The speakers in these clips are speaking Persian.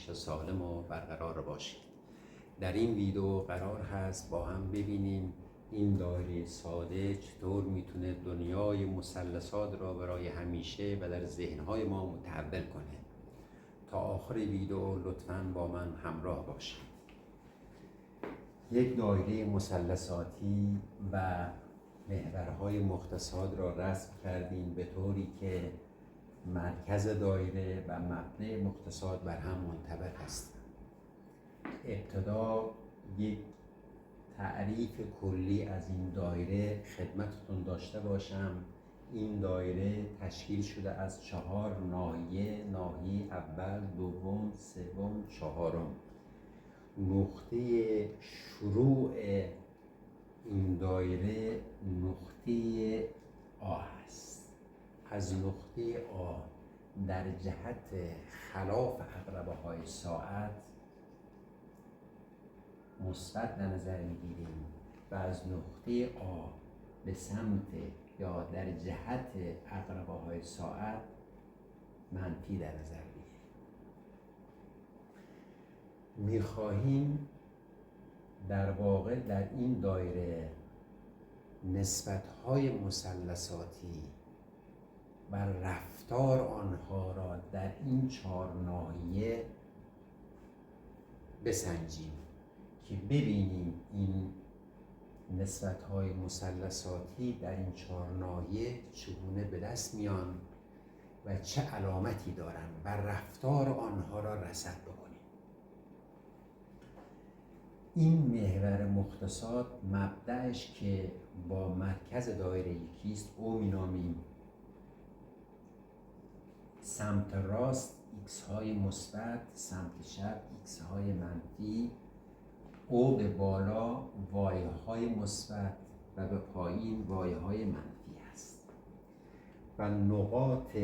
رشد سالم و برقرار باشید. در این ویدیو قرار هست با هم ببینیم این دایره ساده چطور میتونه دنیای مثلثات را برای همیشه و در ذهنهای ما متحول کنه. تا آخر ویدیو لطفاً با من همراه باشید. یک دایره مثلثاتی و محورهای مختصات را رسم کردیم به طوری که مرکز دایره و مبنای مختصات بر هم منطبق هستند. ابتدا یک تعریف کلی از این دایره خدمتتون داشته باشم. این دایره تشکیل شده از 4 ناحیه، ناحیه اول، دوم، سوم، چهارم. نقطه شروع این دایره نقطه آ است. از نقطه آ در جهت خلاف عقربه های ساعت مثبت در نظر میگیریم و از نقطه آ به سمت یا در جهت عقربه های ساعت منفی در نظر میگیریم. میخواهیم در واقع در این دایره نسبت‌های مثلثاتی و رفتار آنها را در این 4 ناحیه بسنجیم که ببینیم این نسبت‌های مثلثاتی در این 4 ناحیه چگونه به دست میان و چه علامتی دارند و رفتار آنها را رصد بکنیم. این محور مختصات مبدأش که با مرکز دایره یکیست او مینامیم. سمت راست x های مثبت، سمت چپ x های منفی، او به بالا y های مثبت و به پایین y های منفی است و نقاط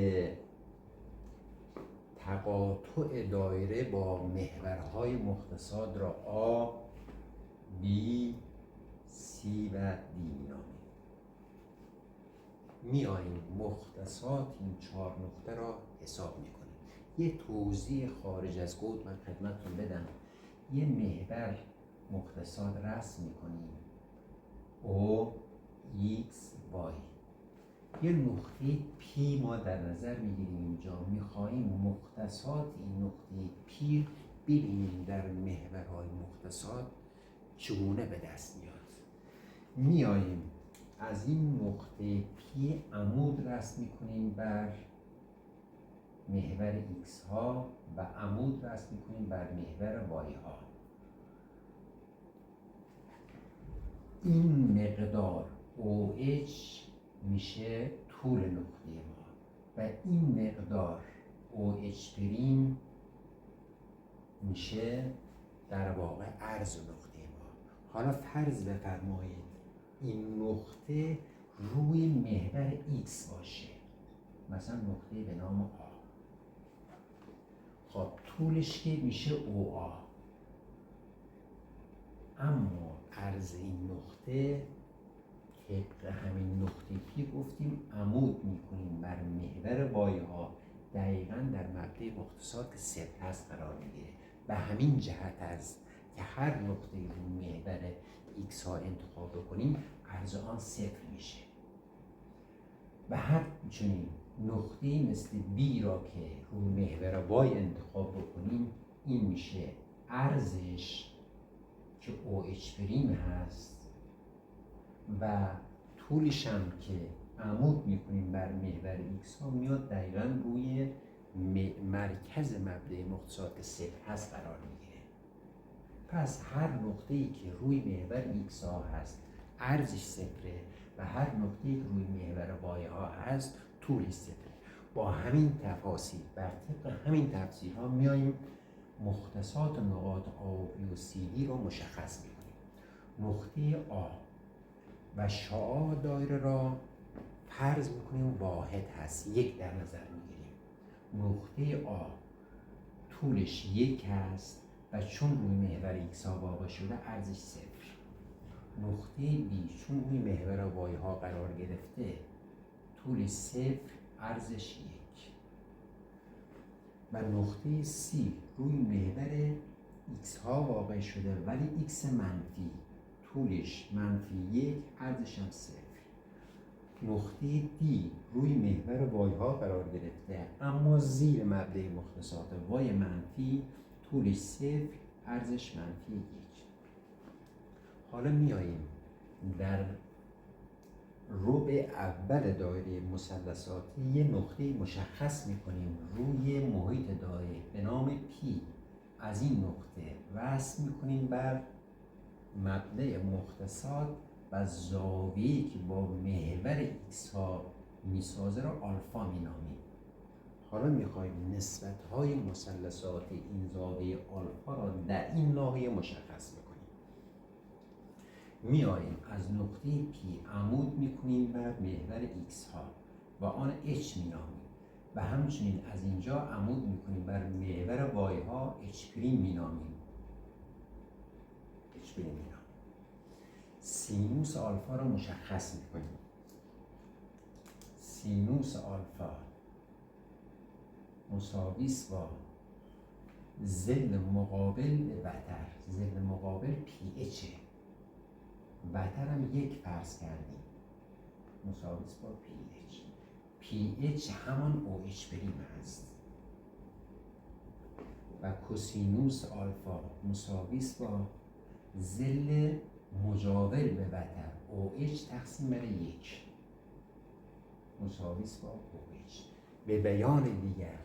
تقاطع دایره با محورهای مختصات را A، B، C و D مینامیم. میاییم مختصات این 4 نقطه را حساب میکنیم. یه توضیح خارج از گود من خدمتتون بدم. یه محور مختصات رسم میکنیم O، X، Y. یه نقطه P ما در نظر میگیریم اینجا. میخواییم مختصات این نقطه P ببینیم در محورهای مختصات چگونه به دست میاد. میاییم از این نقطه P عمود رسم میکنیم بر محور X ها و عمود رسم میکنیم بر محور Y ها. این مقدار OH میشه طول نقطه ما و این مقدار OH پریم میشه در واقع عرض نقطه ما. حالا فرض بفرمایید این نقطه روی محور X باشه، مثلا نقطه به نام A. خب طولش که میشه OA، اما عرض این نقطه طبق همین نقطه که گفتیم عمود میکنیم بر محور وای ها، دقیقاً در مبدأ مختصات که صفر هست قرار میگیره. به همین جهت است که هر نقطه رو محور X ها انتخاب بکنیم عرض آن صفر میشه و هر چنین نقطه مثل B را که رو محور Y انتخاب بکنیم این میشه عرضش که OH پریم هست و طولش هم که عمود میکنیم بر محور X ها میاد دقیقاً روی مرکز مبدأ مختصات که صفر هست قرار میگیره. پس هر نقطه‌ای که روی محور X ها هست عرضش صفره و هر نقطه‌ای که روی محور Y ها هست طولش صفره. با همین تفاصیل بر طبق همین تفسیرها میاییم مختصات نقاط A و B و C D رو مشخص میکنیم. نقطه A و شعاع دایره را فرض میکنیم واحد هست، یک در نظر میگیریم. نقطه A طولش 1 هست و چون روی محور X ها واقع شده عرضش صفر. نقطه B چون روی محور Y ها قرار گرفته طول صفر، عرضش 1. و نقطه C روی محور x ها واقع شده، ولی x منفی، طولش -1، عرضش هم 0. نقطه D روی محور y ها قرار گرفته، اما زیر مبدأ مختصات y منفی، طولش 0، عرضش -1. حالا میاییم در ربع اول دایره مثلثاتی یه نقطه مشخص میکنیم روی محیط دایره به نام P. از این نقطه وصل میکنیم بر مبدأ مختصات و زاویه‌ای که با محور x ها میسازه را آلفا مینامیم. حالا میخوایم نسبت‌های مثلثاتی این زاویه آلفا را در این ناحیه مشخص میکنیم. میاییم از نقطه P عمود میکنیم بر محور x ها و آن h مینامیم و همچنین از اینجا عمود میکنیم بر محور y ها h' مینامیم. سینوس آلفا را مشخص میکنیم. سینوس آلفا مساوی است با ضلع مقابل به وتر. ضلع مقابل پی اچه، وتر هم 1 فرض کردیم، مساوی است با پی اچ. پی اچ همان او اچ بریم هست و کوسینوس آلفا مساوی است با ضلع مجاور به وتر او اچ تقسیم بر 1 مساوی است با او اچ. به بیان دیگر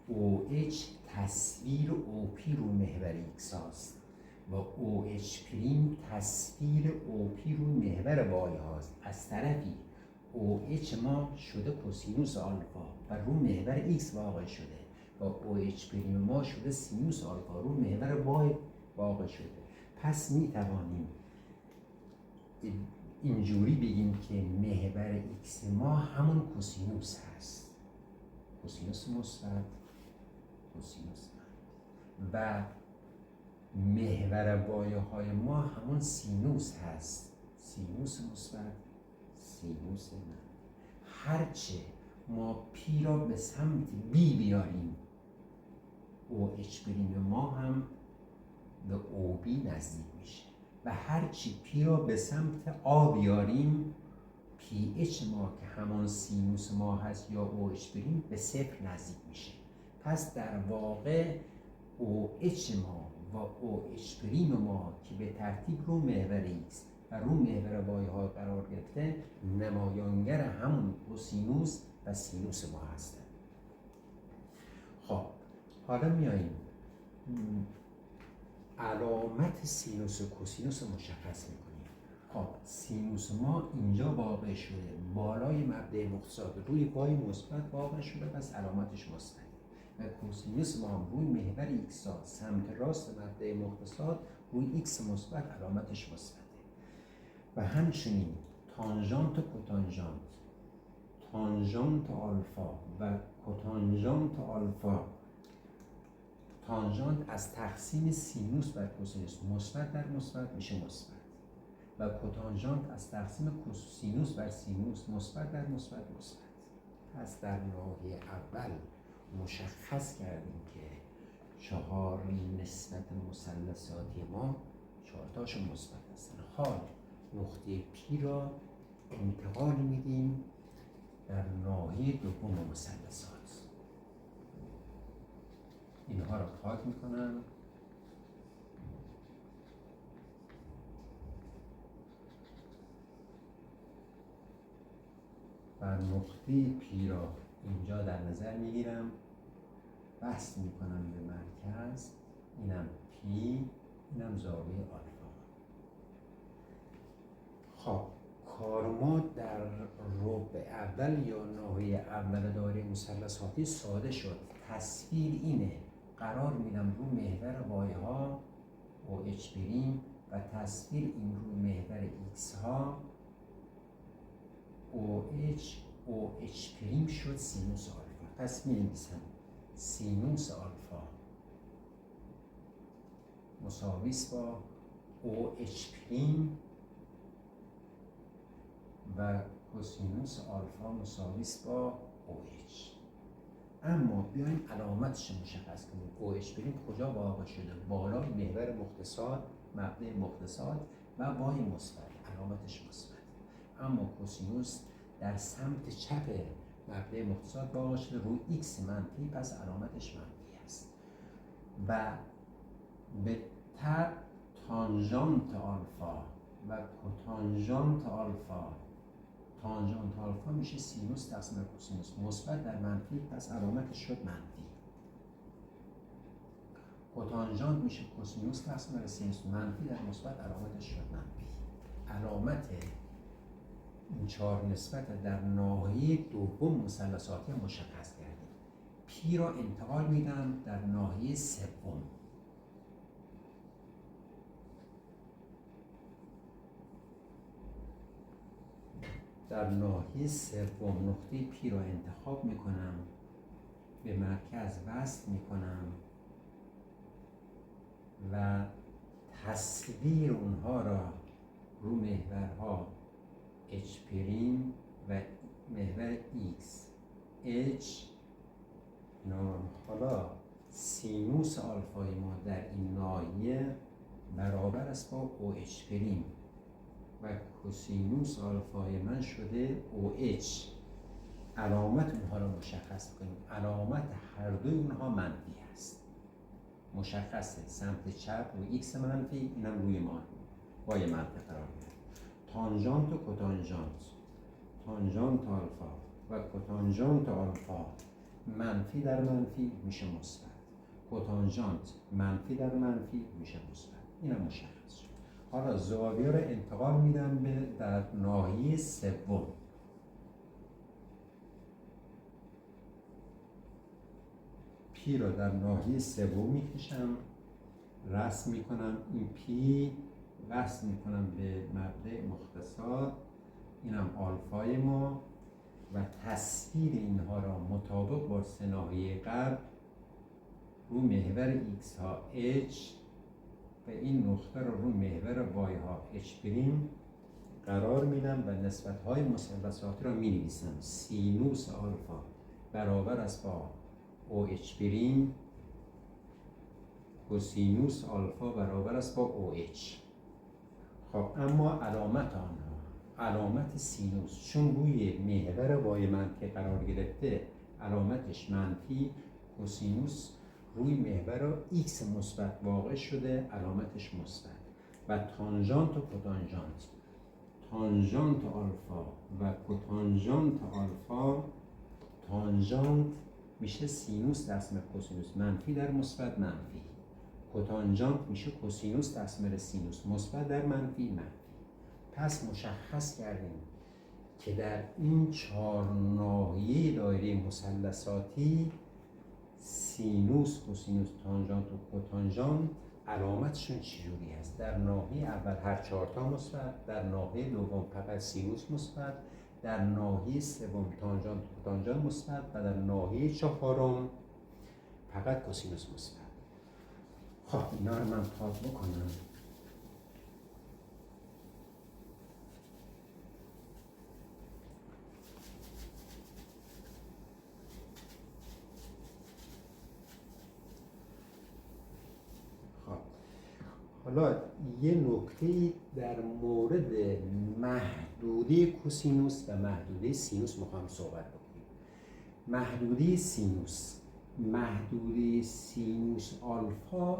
او اچ تصویر او پی رو محور ایکس هاست و او اچ پریم تصویر او پی رو محور وای هاست. از طرفی او اچ ما شده کوسینوس آلفا و رو محور ایکس واقع شده و او اچ پریم ما شده سینوس آلفا رو محور وای واقع شده. پس می توانیم اینجوری بگیم که محور ایکس ما همون کوسینوس هست، کوسینوس مثبت، کوسینوس و محور وایه های ما همون سینوس هست، سینوس مثبت، سینوس منفی. هرچه ما پی را به سمت بی بیاریم او اچ بریم ما هم به او بی نزدیک میشه و هرچی پی را به سمت آ بیاریم پی اچ ما که همان سینوس ما هست یا او اچ بریم به 0 نزدیک میشه. پس در واقع او اچ ما و او اچ پریم ما که به ترتیب رو محور ایکس و رو محور وای ها قرار گرفته نمایانگر همون کوسینوس و سینوس ما هستن. خب حالا میاییم علامت سینوس و کوسینوس رو مشخص میکنیم. خب سینوس ما اینجا واقع شده، بالای مبدأ مختصات روی وای مثبت واقع شده، پس علامتش مثبت. و کوسینوس ما هم روی محور ایکس ها سمت راست مبدأ مختصات روی ایکس مثبت علامتش مثبته. و همچنین تانژانت و کوتانژانت، تانژانت آلفا و کوتانژانت آلفا، تانژانت از تقسیم سینوس بر کوسینوس مثبت در مثبت میشه مثبت و کوتانژانت از تقسیم کوسینوس بر سینوس مثبت در مثبت مثبت. پس در ناحیه اول مشخص کردیم که 4 نسبت مثلثاتی ما 4 تاشون مثبت هستن. حال نقطه پی را انتقال میدیم در ناحیه دوم مثلثات. اینها را پاک میکنم و نقطه پی را اینجا در نظر میگیرم، وصل میکنم به مرکز، اینم پی، اینم زاویه آلفا. خب کار ما در ربع اول یا ناحیه اول دایره مثلثاتی ساده شد. تصویر اینه، قرار میدم رو محور وای ها او اچ بریم و تصویر این رو محور ایکس ها او اچ پریم شد سینوس آلفا. پس می نویسم سینوس آلفا مساوی است با او اچ پریم و کوسینوس آلفا مساوی است با او اچ. اما بیایم علامتش مشخص کنیم. OH بریم کجا واقع شده؟ بالای محور مختصات، مبدأ مختصات و وای مثبت، علامتش مثبت. اما کوسینوس در سمت چپ مبدأ مختصات واقع شده، روی ایکس منفی، پس علامتش منفی است. و به تبع تانژانت آلفا و کوتانژانت آلفا، تانژانت آلفا میشه سینوس تقسیم کوسینوس، مثبت در منفی، پس علامتش شد منفی. کوتانژانت میشه کوسینوس تقسیم سینوس، منفی در مثبت، علامتش شد منفی. علامت این 4 نسبت در ناحیه دوم مثلثاتی مشخص کردیم. پی را انتقال میدم در ناحیه سوم. در ناحیه سوم نقطه پی را انتخاب میکنم، به مرکز وصل میکنم و تصویر اونها را رو محورها H پریم و محور X H نام. حالا سینوس آلفای ما در این ناحیه برابر است با OH پریم و کوسینوس آلفای من شده OH. علامت اونها را مشخص کنیم. علامت هر دوی اونها منفی است. مشخصه، سمت چپ روی ایکس منفی، اینم روی ما وای منفی قرار میده. تانژانت و کوتانژانت، تانژانت آلفا و کوتانژانت آلفا منفی در منفی میشه مثبت، کوتانژانت منفی در منفی میشه مثبت. اینم مشخص شد. حالا زاویه رو انتقال میدم به در ناحیه سوم. پی رو در ناحیه سوم میکشم، رسم میکنم این پی، وصل میکنم به مبدأ مختصات، اینم آلفای ما و تصویر اینها را مطابق با 3 ناحیه قبل رو محور ایکس ها H و این نقطه را رو محور وای ها H پریم قرار میدم و نسبت های مثلثاتی را می نویسم. سینوس آلفا برابر است با OH پریم، کوسینوس آلفا برابر است با OH. خب اما علامت آنها، علامت سینوس چون روی محور وای منفی قرار گرفته علامتش منفی، کوسینوس روی محور ایکس مثبت واقع شده، علامتش مثبت. و تانژانت و کوتانژانت، تانژانت آلفا و کوتانژانت آلفا، تانژانت میشه سینوس تقسیم کوسینوس، منفی در مثبت منفی. کوتانژانت میشه کوسینوس تقسیم سینوس، مثبت در منفی منفی. پس مشخص کردیم که در این 4 ناحیه دایره مثلثاتی سینوس، کوسینوس، تانژانت و کوتانژانت علامتشون چجوری است. در ناحیه اول هر 4 تا مثبت، در ناحیه دوم فقط سینوس مثبت، در ناحیه سوم تانژانت و کوتانژانت مثبت و در ناحیه چهارم فقط کوسینوس مثبت. خب اینا رو من پاک بکنم. حالا یه نکته در مورد محدوده کوسینوس و محدوده سینوس میخوام صحبت بکنیم. محدوده سینوس، محدوده سینوس آلفا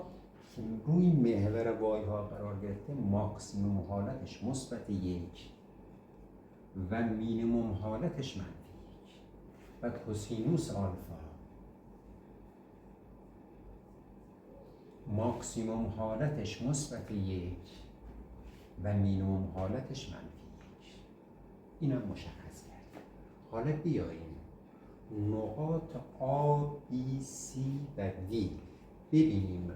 که روی محور وای ها قرار گرفته، ماکسیموم حالتش مثبت 1 و مینیموم حالتش منفی 1 و کوسینوس آلفا ماکسیموم حالتش مثبت 1 و مینیموم حالتش منفی 1. اینم مشخص کرد. حالا بیاییم نقاط A, B, C و D ببینیم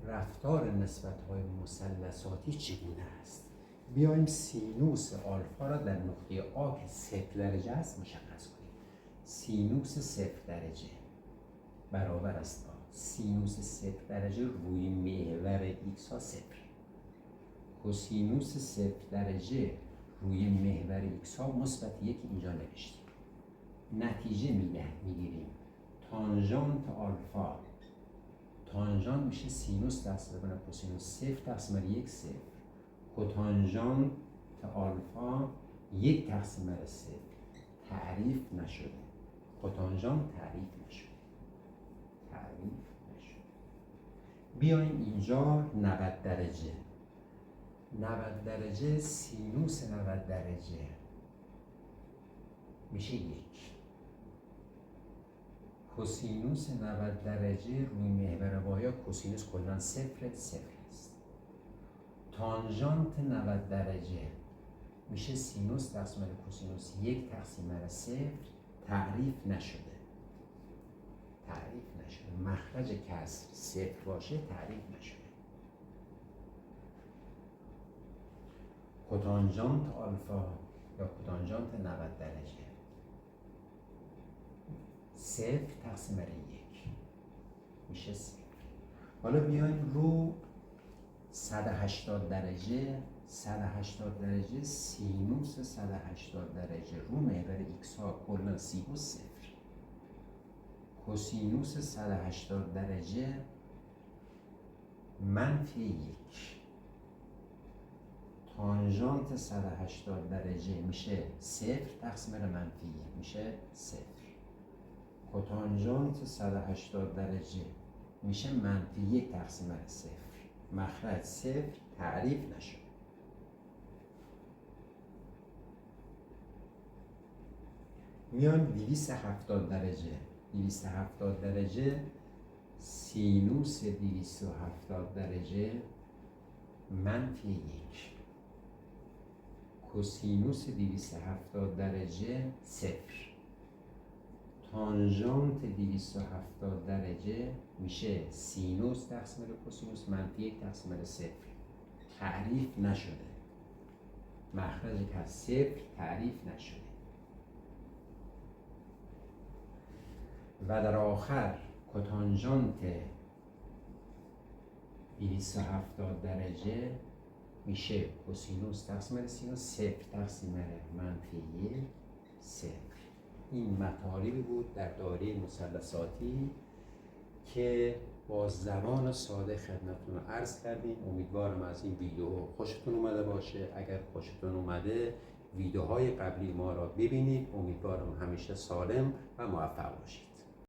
رفتار نسبت‌های مثلثاتی چگونه است. بیایم سینوس آلفا را در نقطه A که 0 درجه است مشخص کنیم. سینوس 0 درجه برابر است با سینوس 0 درجه روی محور ایکس ها 0. کوسینوس 0 درجه روی محور ایکس ها مثبت 1 اینجا نوشتیم. نتیجه میگیریم. تانژانت آلفا، تانژانت میشه سینوس تقسیم بر کوسینوس، صفر تقسیم بر یک صفر. کوتانژانت آلفا یک تقسیم بر صفر. تعریف نشده. کوتانژانت تعریف نشده. بیایم اینجا 90 درجه. 90 درجه سینوس 90 درجه میشه یک. کوسینوس 90 درجه روی محور بایا کوسینوس کلا صفر است. تانژانت 90 درجه میشه سینوس تقسیم بر کوسینوس یک تقسیم بر صفر. تعریف نشده. مخرج کسر صفر باشه تعریف نشده. کوتانژانت آلفا یا کوتانژانت 90 درجه صفر تقسیم بر یک میشه صفر. حالا بیایم رو 180 درجه. 180 درجه سینوس 180 درجه رو محور ایکس ها کلا سینوس صفر. کوسینوس 180 درجه منفی یک. تانژانت 180 درجه میشه صفر تقسیم بر منفی یک میشه صفر. کوتانژانت 180 درجه میشه منفی یک تقسیم بر صفر. مخرج صفر. تعریف نشد. میایم 270 درجه. 270 درجه سینوس 270 درجه منفی یک. کوسینوس 270 درجه صفر. تانژانت 270 درجه میشه سینوس تقسیم بر کوسینوس منفی یک تقسیم بر صفر. تعریف نشده. مخرج که صفر تعریف نشده. و در آخر کوتانژانت 270 درجه میشه کوسینوس تقسیم بر سینوس صفر تقسیم بر منفی یک صفر. این مطالبی بود در دایره مثلثاتی که با زبان ساده خدمتتون عرض کردیم. امیدوارم از این ویدیو خوشتون اومده باشه. اگر خوشتون اومده ویدیوهای قبلی ما را ببینید. امیدوارم همیشه سالم و موفق باشید.